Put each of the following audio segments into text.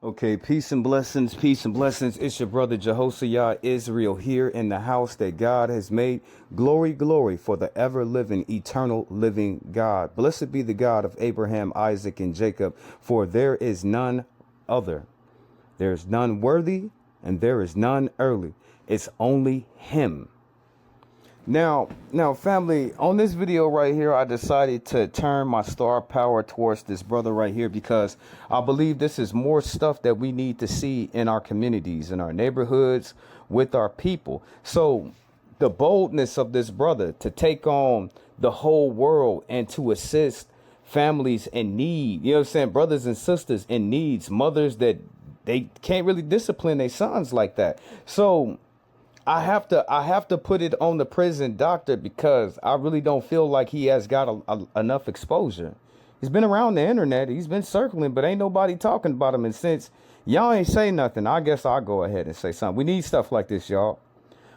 Okay, peace and blessings, peace and blessings. It's your brother Jehoshaphat Israel here in the house that God has made. Glory, glory for the ever living, eternal living God. Blessed be the God of Abraham, Isaac, and Jacob, for there is none other. There is none worthy, and there is none early. It's only Him. Now, family, on this video right here, I decided to turn my star power towards this brother right here because I believe this is more stuff that we need to see in our communities, in our neighborhoods, with our people. So the boldness of this brother to take on the whole world and to assist families in need, you know what I'm saying? Brothers and sisters in needs, mothers that they can't really discipline their sons like that. So I have to put it on the prison doctor because I really don't feel like he has got enough exposure. He's been around the internet. He's been circling, but ain't nobody talking about him. And since y'all ain't say nothing, I guess I'll go ahead and say something. We need stuff like this, y'all.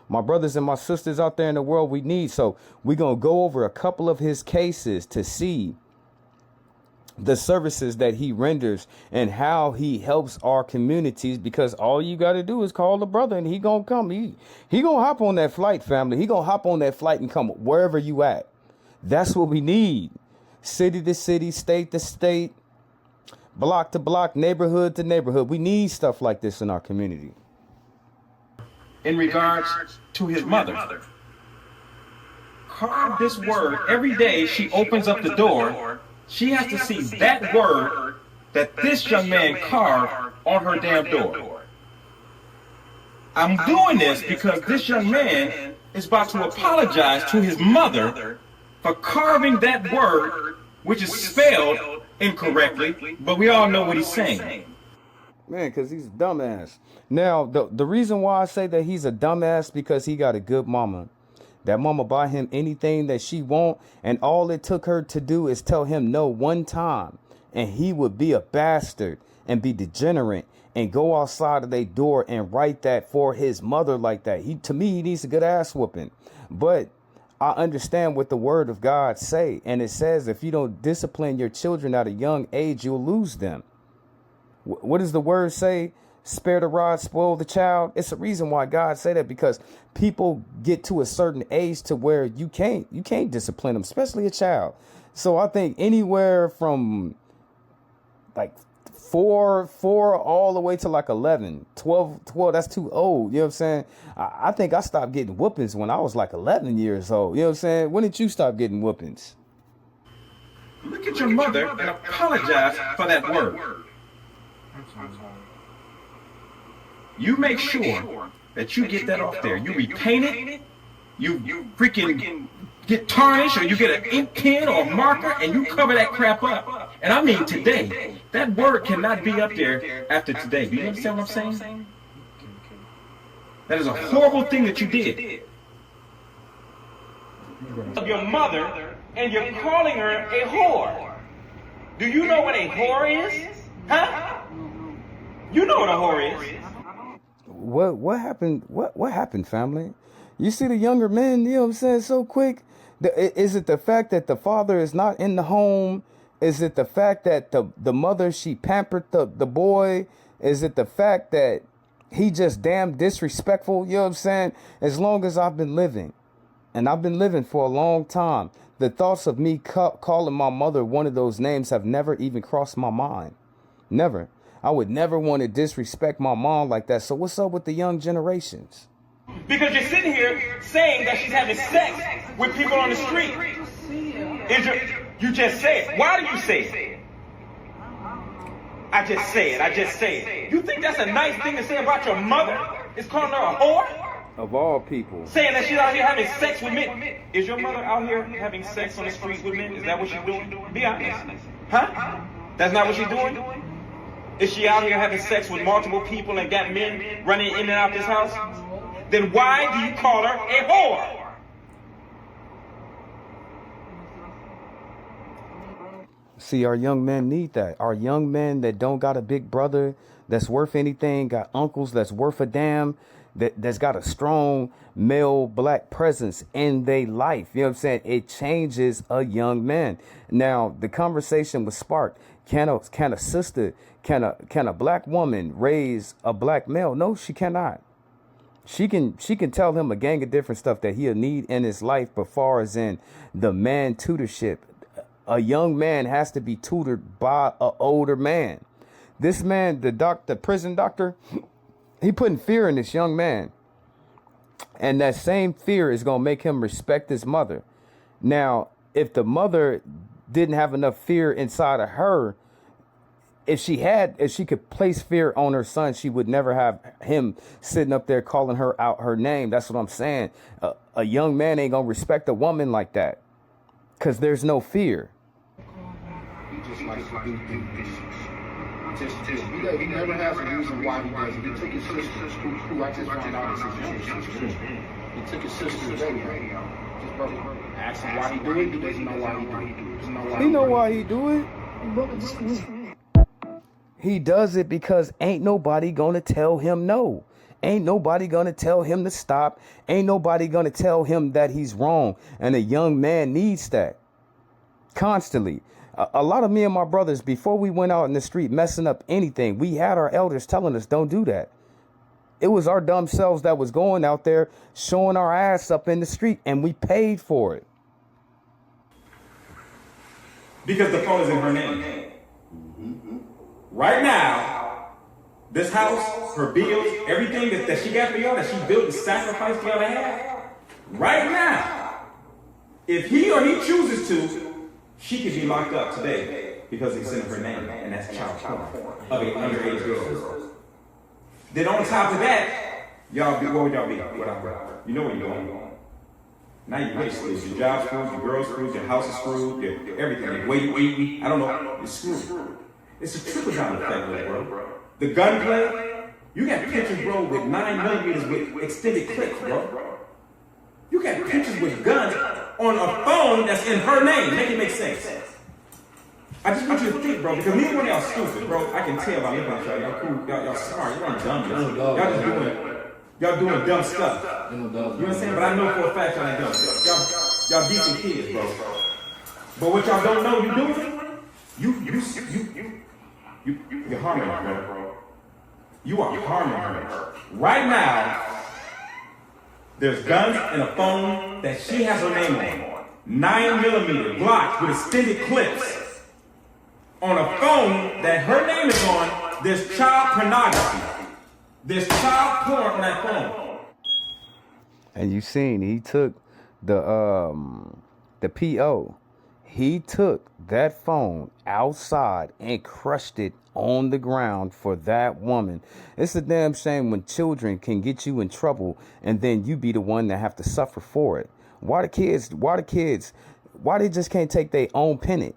My brothers and my sisters out there in the world, we need. So we're going to go over a couple of his cases to see the services that he renders and how he helps our communities, because all you got to do is call the brother and he gonna come. He gonna hop on that flight, family. He gonna hop on that flight and come wherever you at. That's what we need. City to city, state to state, block to block, neighborhood to neighborhood. We need stuff like this in our community. In regards to his mother, carve this word every day she opens up the door. She has to see that word that this young man carved on her damn door. I'm doing this because this young man is about to apologize to his mother for carving that word, which is spelled incorrectly, but we all know what he's saying. Man, because he's a dumbass. Now, the reason why I say that he's a dumbass because he got a good mama. That mama buy him anything that she want, and all it took her to do is tell him no one time, and he would be a bastard and be degenerate and go outside of their door and write that for his mother like that. To me, he needs a good ass whooping. But I understand what the word of God say, and it says if you don't discipline your children at a young age, you'll lose them. What does the word say? Spare the rod, spoil the child. It's a reason why God say that, because people get to a certain age to where you can't discipline them, especially a child. So I think anywhere from like four all the way to like 11, 12, that's too old. You know what I'm saying? I think I stopped getting whoopings when I was like 11 years old. You know what I'm saying? When did you stop getting whoopings? Look at your mother and apologize for that word. You make sure that you get that off there. You repaint it. You freaking get tarnish, or you get an ink pen or a marker, and you cover that crap up. And I mean today. That word cannot be up there after today. Do you understand what I'm saying? That is a horrible thing that you did. Of your mother, and you're calling her a whore. Do you know what a whore is? Huh? You know what a whore is. What happened? What happened, family? You see the younger men, you know what I'm saying, so quick. Is it the fact that the father is not in the home? Is it the fact that the mother, she pampered the boy? Is it the fact that he just damn disrespectful? You know what I'm saying? As long as I've been living, and I've been living for a long time, the thoughts of me calling my mother one of those names have never even crossed my mind. Never. I would never want to disrespect my mom like that. So what's up with the young generations? Because you're sitting here saying that she's having sex with people on the street. You just say it. Why do you say it? I just say it. You think that's a nice thing to say about your mother? It's calling her a whore? Of all people. Saying that she's out here having sex with men. Is your mother out here having sex on the streets with men? Is that what she's doing? Be honest. Huh? That's not what she's doing? Is she out here having sex with multiple people and got men running in and out this house? Then why do you call her a whore? See, our young men need that. Our young men that don't got a big brother that's worth anything, got uncles that's worth a damn, that's got a strong male black presence in their life. You know what I'm saying? It changes a young man. Now, the conversation was sparked. Can a sister, can a black woman raise a black male? No, she cannot. She can tell him a gang of different stuff that he'll need in his life, but far as in the man tutorship, a young man has to be tutored by an older man. This man, the prison doctor, he putting fear in this young man. And that same fear is going to make him respect his mother. Now, if the mother didn't have enough fear inside of her, if she could place fear on her son, she would never have him sitting up there calling her out her name. That's what I'm saying. A young man ain't going to respect a woman like that because there's no fear. He just likes to do things. He never has a reason why he does it. He took his sister, who I just found out is his younger sister. He took his sister's radio. Just brother asked him why he do it. He doesn't know why he do it. He know why he do it. He does it because ain't nobody gonna tell him no. Ain't nobody gonna tell him to stop. Ain't nobody gonna tell him that he's wrong. And a young man needs that constantly. A lot of me and my brothers, before we went out in the street messing up anything, we had our elders telling us, don't do that. It was our dumb selves that was going out there showing our ass up in the street, and we paid for it. Because the phone is in her name. Right now, this house, her bills, everything that she got for y'all, that she built and sacrificed for y'all to have, right now, if he or he chooses to, she could be locked up today because it's in her name, and that's child porn of an underage girl. Then on top of that, y'all be, what would y'all be? You know where you're going. Now you're rich, your job screwed, your girl screwed, your house is screwed, your everything, the way you eat, I don't know, you're screwed. It's a trickle down effect, bro. The gunplay, you got pictures, bro, with 9mm with extended clips, bro. You got pictures with guns on a phone that's in her name. Make it make sense. I just want you to think, bro, because neither one of y'all stupid, bro. I can tell by looking at y'all. Y'all cool, y'all smart. Y'all dumb. Y'all doing dumb stuff. You know what I'm saying? But I know for a fact y'all ain't dumb. Y'all decent kids, bro. But what y'all don't know you doing, you're harming her, bro. You are harming her. Right now, there's guns and a phone that she has her name on. 9mm Glock with extended clips. On a phone that her name is on, there's child pornography. There's child porn on that phone. And you seen he took the PO. He took that phone outside and crushed it on the ground for that woman. It's a damn shame when children can get you in trouble and then you be the one that have to suffer for it. Why they just can't take their own penance?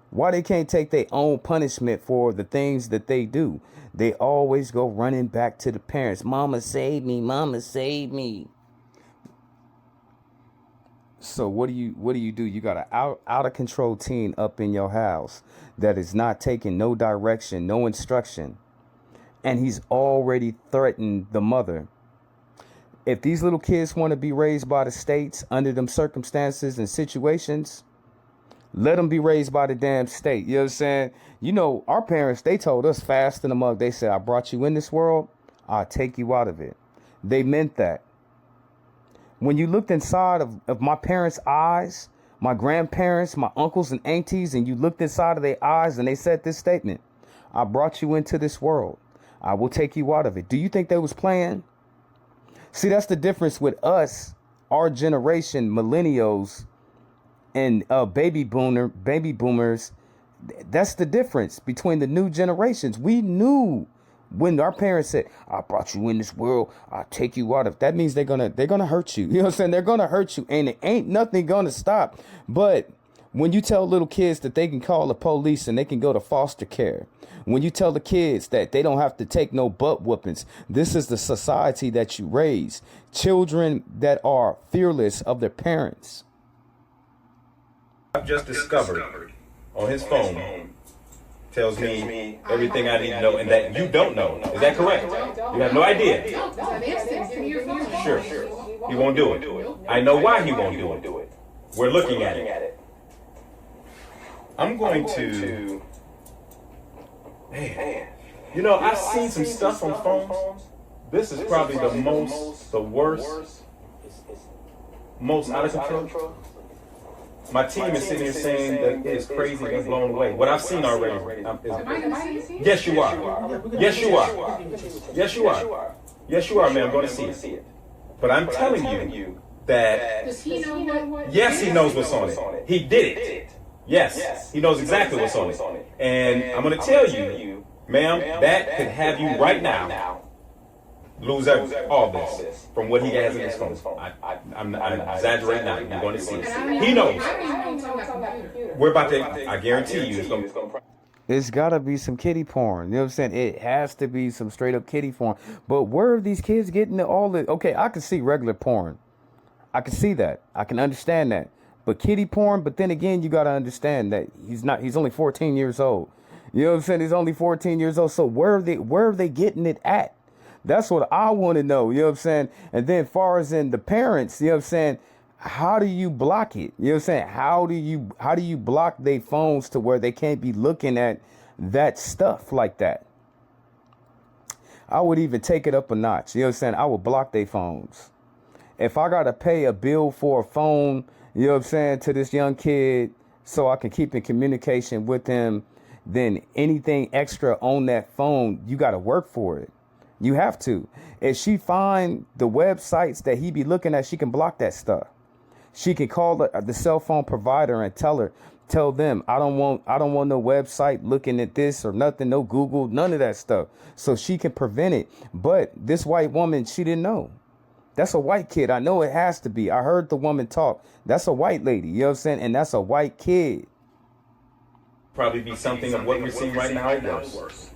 Why they can't take their own punishment for the things that they do? They always go running back to the parents. Mama save me, mama save me. So what do you do? You got an out of control teen up in your house that is not taking no direction, no instruction, and he's already threatened the mother. If these little kids want to be raised by the states under them circumstances and situations, let them be raised by the damn state. You know what I'm saying? You know, our parents, they told us fast in the mug. They said, I brought you in this world, I'll take you out of it. They meant that. When you looked inside of my parents' eyes, my grandparents, my uncles and aunties, and you looked inside of their eyes and they said this statement, I brought you into this world. I will take you out of it. Do you think they was playing? See, that's the difference with us, our generation, millennials and baby boomers. That's the difference between the new generations. We knew when our parents said, I brought you in this world, I'll take you out of, that means they're gonna hurt you. You know what I'm saying? They're gonna hurt you, and it ain't nothing gonna stop. But when you tell little kids that they can call the police and they can go to foster care, when you tell the kids that they don't have to take no butt whoopings, this is the society that you raise. Children that are fearless of their parents. I've just discovered on his phone tells me everything I need to know and that you don't know. Is that correct? You have no idea. Sure. He won't do it. I know why he won't do it. We're looking at it. I'm going to... Man. You know, I've seen some stuff on phones. This is probably the worst, most out of control. My team is sitting here saying that it's crazy and blown away. What I've seen already. Yes, you are. Yes, you are. Yes, you are. Yes, you are, man. I'm going to see it. But I'm telling you that... Does he know what? Yes, he knows what's on it. He did it. Yes, he knows exactly what's on it. And I'm going to tell you, ma'am, that could have you right now lose all this from what he has in his phone. I'm exaggerating now. You're going to see it. He knows. We're about to, I guarantee you, it's going to... It's gotta be some kiddie porn. You know what I'm saying? It has to be some straight up kiddie porn. But where are these kids getting all the... Okay, I can see regular porn. I can see that. I can understand that. But kiddie porn, but then again, you gotta understand that he's only 14 years old. You know what I'm saying? He's only 14 years old. So where are they getting it at? That's what I want to know. You know what I'm saying? And then far as in the parents, you know what I'm saying? How do you block it? You know what I'm saying? How do you block their phones to where they can't be looking at that stuff like that? I would even take it up a notch. You know what I'm saying? I would block their phones. If I got to pay a bill for a phone, you know what I'm saying, to this young kid so I can keep in communication with him, then anything extra on that phone, you got to work for it. You have to. If she find the websites that he be looking at, she can block that stuff. She can call the cell phone provider and tell them, I don't want no website looking at this or nothing, no Google, none of that stuff. So she can prevent it. But this white woman, she didn't know. That's a white kid. I know it has to be. I heard the woman talk. That's a white lady. You know what I'm saying? And that's a white kid. Probably be something of what we're seeing right now or worse.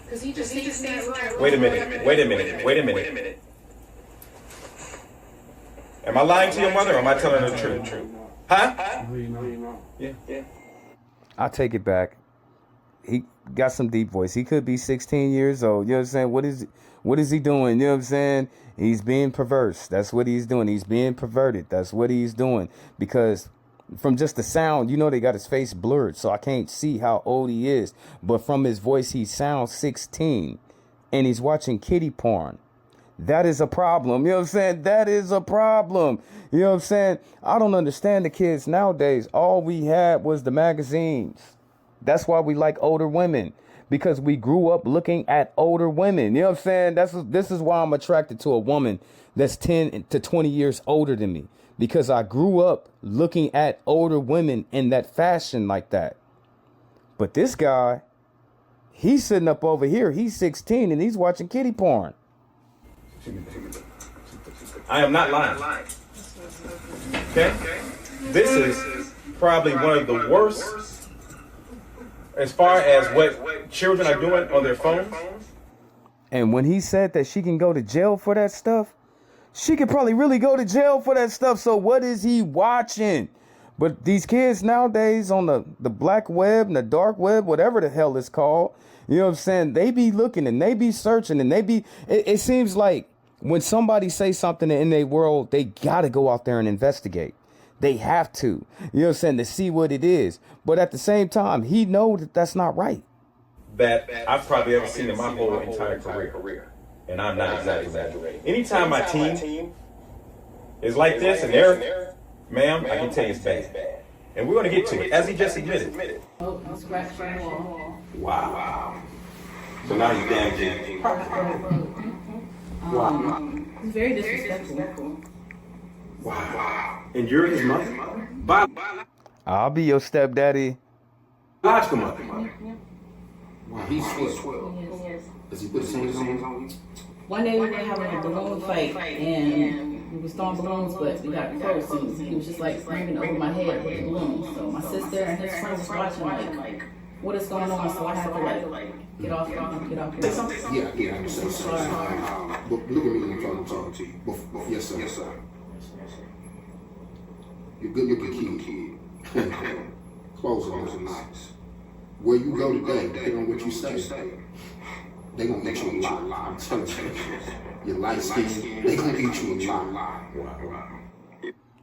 Because he just stands right. Wait a minute. Am I lying to your mother or am I telling her the truth? Huh? Yeah. I'll take it back. He got some deep voice. He could be 16 years old. You know what I'm saying? What is he doing? You know what I'm saying? He's being perverse. That's what he's doing. He's being perverted. That's what he's doing. Because from just the sound, you know, they got his face blurred, so I can't see how old he is. But from his voice, he sounds 16. And he's watching kiddie porn. That is a problem. You know what I'm saying? That is a problem. You know what I'm saying? I don't understand the kids nowadays. All we had was the magazines. That's why we like older women. Because we grew up looking at older women. You know what I'm saying? This is why I'm attracted to a woman that's 10 to 20 years older than me. Because I grew up looking at older women in that fashion like that. But this guy, he's sitting up over here. He's 16 and he's watching kiddie porn. I am not lying. Okay? This is probably one of the worst as far as what children are doing on their phones. And when he said that she can go to jail for that stuff, she could probably really go to jail for that stuff. So what is he watching? But these kids nowadays on the black web and the dark web, whatever the hell it's called, you know what I'm saying? They be looking and they be searching and it seems like when somebody say something in their world, they got to go out there and investigate. They have to, you know what I'm saying, to see what it is. But at the same time, he know that that's not right. That I've probably ever seen in my whole entire career. And I'm not exaggerating. Anytime my team is like this and they're, ma'am, I can tell you it's bad. And we're going to get to it, as he just admitted. Oh, I'm scratching the wall. Wow. So now he's damaging. Wow. It's very disrespectful. Wow. And you're his mother? Bob. I'll be your stepdaddy. Logical mother. Wow, he's 12. Yes. Does he put his hands on you? One day we were having a balloon fight and we were throwing balloons, but we got proceeds. He was just like screaming over my head with the balloons. So my sister and his friends was watching like, what is going on? So I had to like get off. Yeah, I understand. But look at me when I'm trying to talk to you. Yes, sir. You're good looking kid. closing lines. Where you go today, depending on what you say, they gonna eat you alive. I'm telling you. You're light skinned, they gonna eat you alive.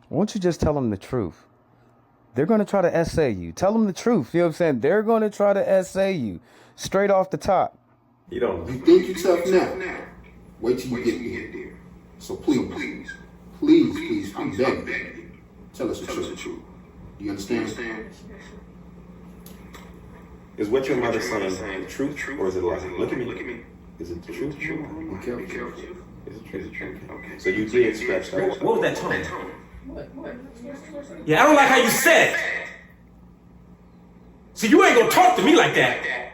Won't you just tell them the truth? They're going to try to essay you. Tell them the truth. You know what I'm saying? They're going to try to essay you straight off the top. You think you're tough now. Wait till you get there. So please, I'm begging. Tell us the truth. Do you understand? Is what your mother saying the truth, or is it a lie? Look at me. Is it the truth? Be careful. Is it true? Okay. So you did scratch that. What was that tone? Yeah, I don't like how you said it. So you ain't gonna talk to me like that.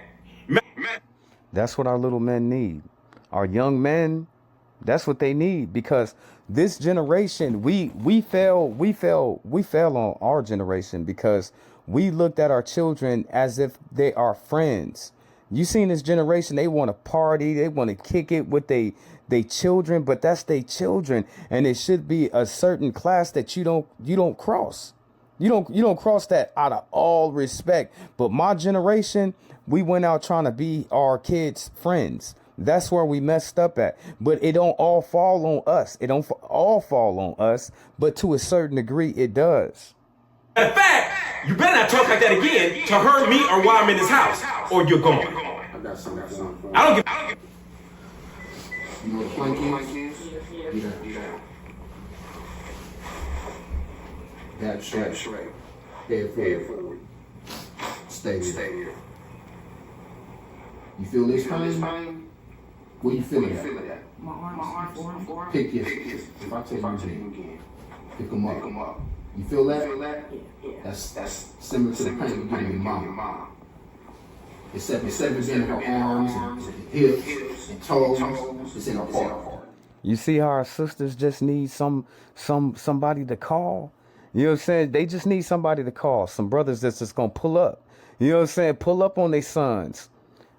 That's what our little men need. Our young men, that's what they need, because this generation, we fell on our generation because we looked at our children as if they are friends. You seen this generation, they want to party, they want to kick it with they children, but that's they children, and it should be a certain class that you don't cross. You don't cross that out of all respect. But my generation, we went out trying to be our kids' friends. That's where we messed up at. But it don't all fall on us. It don't all fall on us, but to a certain degree, it does. In fact, you better not talk like that again to hurt me or while I'm in this house, or you're gone. I got something for you. I don't give. You know what the plank is? Get down. Back straight. Head forward. Stay there. You feel this pain? Where you feeling at? My arms. Pick your. If I tell you again, pick them up. You feel that? Yeah. That's similar to the pain you're getting in your mom. Except in her arms and hips and toes, it's in her heart. You see how our sisters just need somebody to call? You know what I'm saying? They just need somebody to call. Some brothers that's just gonna pull up. You know what I'm saying? Pull up on their sons.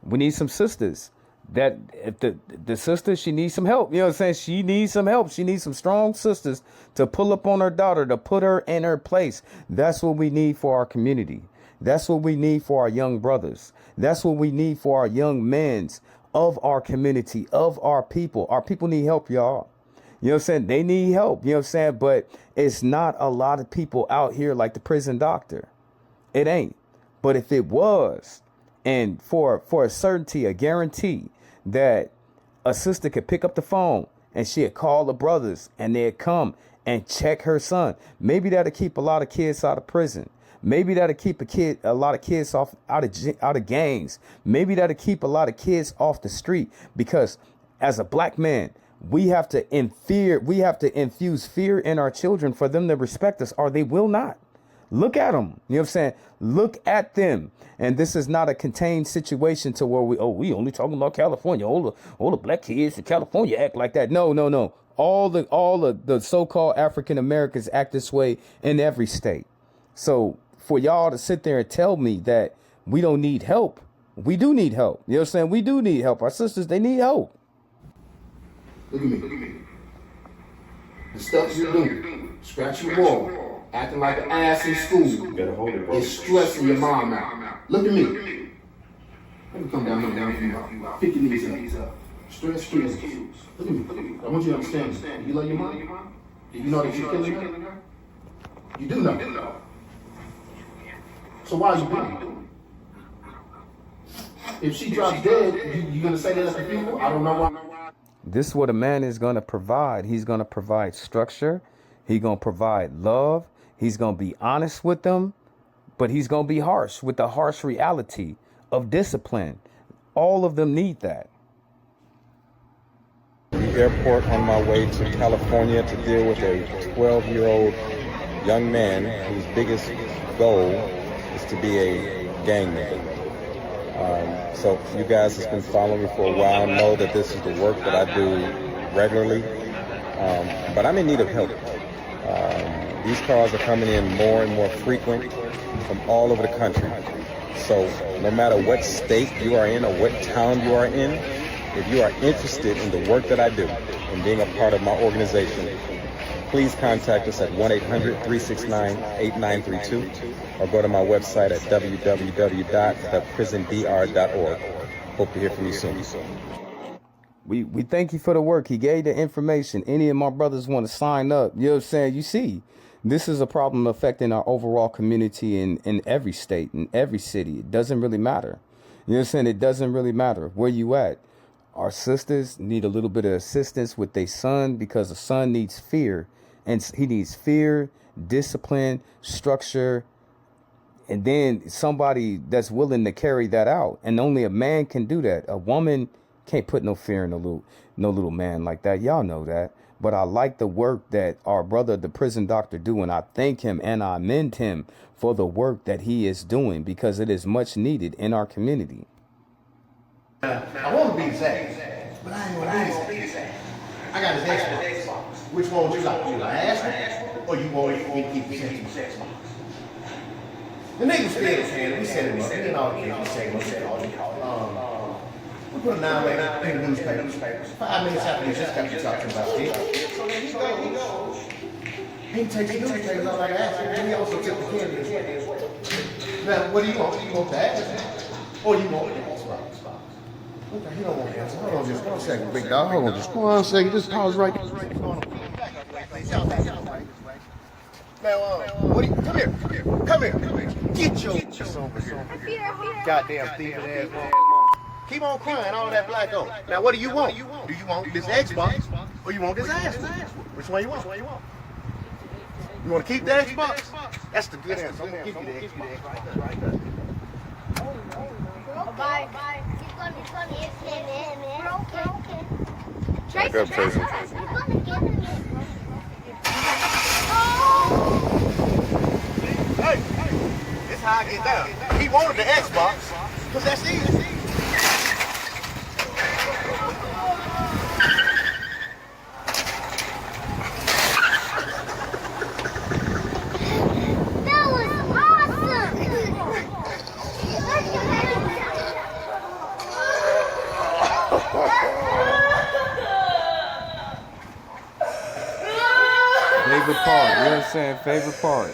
We need some sisters. That if the sister, she needs some help. You know what I'm saying? She needs some help. She needs some strong sisters to pull up on her daughter, to put her in her place. That's what we need for our community. That's what we need for our young brothers. That's what we need for our young men of our community, of our people. Our people need help, y'all. You know what I'm saying? They need help. You know what I'm saying? But it's not a lot of people out here like the prison doctor. It ain't. But if it was, and for a certainty, a guarantee that a sister could pick up the phone and she'd call the brothers and they'd come and check her son, maybe that'll keep a lot of kids out of prison. Maybe that'll keep a lot of kids out of gangs. Maybe that'll keep a lot of kids off the street, because as a black man, we have to infuse fear in our children for them to respect us, or they will not. Look at them. You know what I'm saying? Look at them. And this is not a contained situation to where we only talking about California. All the black kids in California act like that. No. All the so-called African Americans act this way in every state. So for y'all to sit there and tell me that we don't need help, we do need help. You know what I'm saying? We do need help. Our sisters, they need help. Look at me. The stuff you're doing, scratching the wall, acting like an ass in school, Better hold it, bro. is stressing your mom out. Look at me. Let me come down here. Pick your knees up. Stress kids. Look at me. I want you to understand this. Do you love your mom? Do you know that you're killing her? You do know. So why are you doing it? If she drops dead, you gonna say that at the funeral? I don't know why. This is what a man is going to provide. He's going to provide structure. He's going to provide love. He's going to be honest with them, but he's going to be harsh with the harsh reality of discipline. All of them need that. The airport on my way to California to deal with a 12-year-old young man whose biggest goal is to be a gang member. So you guys has been following me for a while, know that this is the work that I do regularly, but I'm in need of help. These calls are coming in more and more frequent from all over the country. So no matter what state you are in or what town you are in, if you are interested in the work that I do and being a part of my organization, please contact us at 1-800-369-8932 or go to my website at www.theprisondr.org. Hope to hear from you soon. We thank you for the work. He gave the information. Any of my brothers want to sign up. You know what I'm saying? You see, this is a problem affecting our overall community in every state, in every city. It doesn't really matter. You know what I'm saying? It doesn't really matter where you at. Our sisters need a little bit of assistance with their son because a son needs fear. And he needs fear, discipline, structure, and then somebody that's willing to carry that out. And only a man can do that. A woman can't put no fear in no little man like that. Y'all know that. But I like the work that our brother, the prison doctor, do. And I thank him and I commend him for the work that he is doing because it is much needed in our community. I want to be Zach, but I ain't going to be Zach. I got his Xbox. Which one would you like? You like ask me, or you want me to keep the Xbox? The nigga still saying we set him up. He didn't all the kids say we put a 9 in the newspaper. 5 minutes after he just got to talking about it. So then he goes. He takes the newspapers out like ass, and he also took the candy as well. Now, what do you want? You want that? Or you want the Xbox? Okay, he don't want the answer. Hold on just 1 second, big dog. Hold on just 1 second. Just pause right there. Now, what do you, come here. Get your ass over here. Goddamn thieving ass motherfucker. Keep on crying, all that black on. Now, what do you want? Do you want this Xbox or you want this ass? Which one you want? You want to keep the Xbox? That's the good answer. I'm going to give you the Xbox. Bye. It's funny. It's him. Back up, Tracy. Hey, this is how I get down. He wanted the Xbox, because that's easy. That was awesome! Favorite part. You know what I'm saying? Favorite part.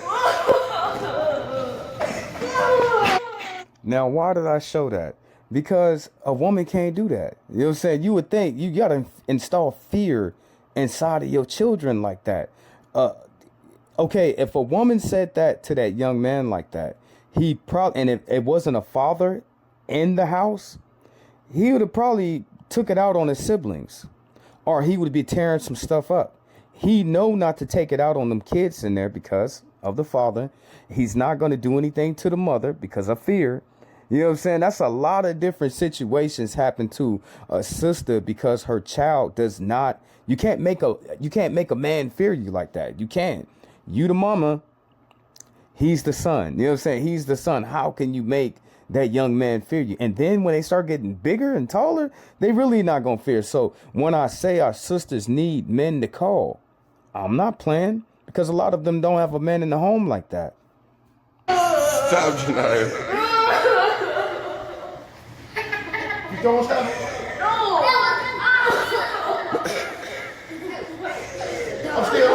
Now, why did I show that? Because a woman can't do that. You know what I'm saying? You would think you got to install fear inside of your children like that. Okay, if a woman said that to that young man like that, he probably, and if it wasn't a father in the house, he would have probably took it out on his siblings, or he would be tearing some stuff up. He know not to take it out on them kids in there because of the father. He's not going to do anything to the mother because of fear. You know what I'm saying? That's a lot of different situations happen to a sister because her child does not. You can't make a man fear you like that. You can't. You the mama. He's the son. You know what I'm saying? He's the son. How can you make that young man fear you? And then when they start getting bigger and taller, they really not going to fear. So when I say our sisters need men to call, I'm not playing because a lot of them don't have a man in the home like that. Stop, Janaya. You throwing stuff? I'm still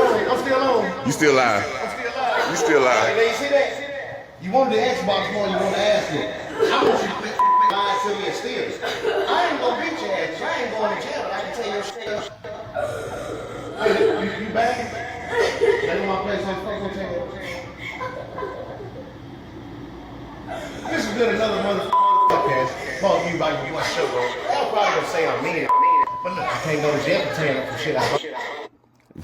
on. You still alive. You still alive. Hey, you see that? You wanted the Xbox more than you want the ass whoop. I want you to quit lying to me and steal it. I ain't gonna beat your ass. I ain't going to jail, but I can tell your shit. Hey, you back? That's my place on fucking table. This is good another motherfucking podcast. Fuck you about your show, bro. Y'all probably gonna say I'm mean. But look, I can't go to jail for tearing up some shit out.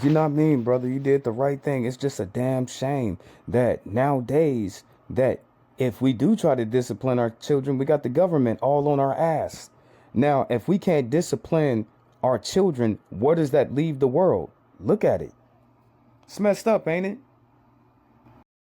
You're not mean, brother. You did the right thing. It's just a damn shame that nowadays that if we do try to discipline our children, we got the government all on our ass. Now, if we can't discipline our children, where does that leave the world? Look at it. It's messed up, ain't it?